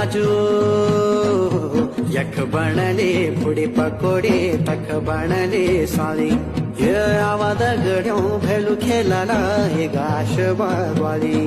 राजू यख बनले पुड़ी पकोड़े तख बनले साली ये आवाद गड्यों भेलू खेलाला हे गाश बागवाली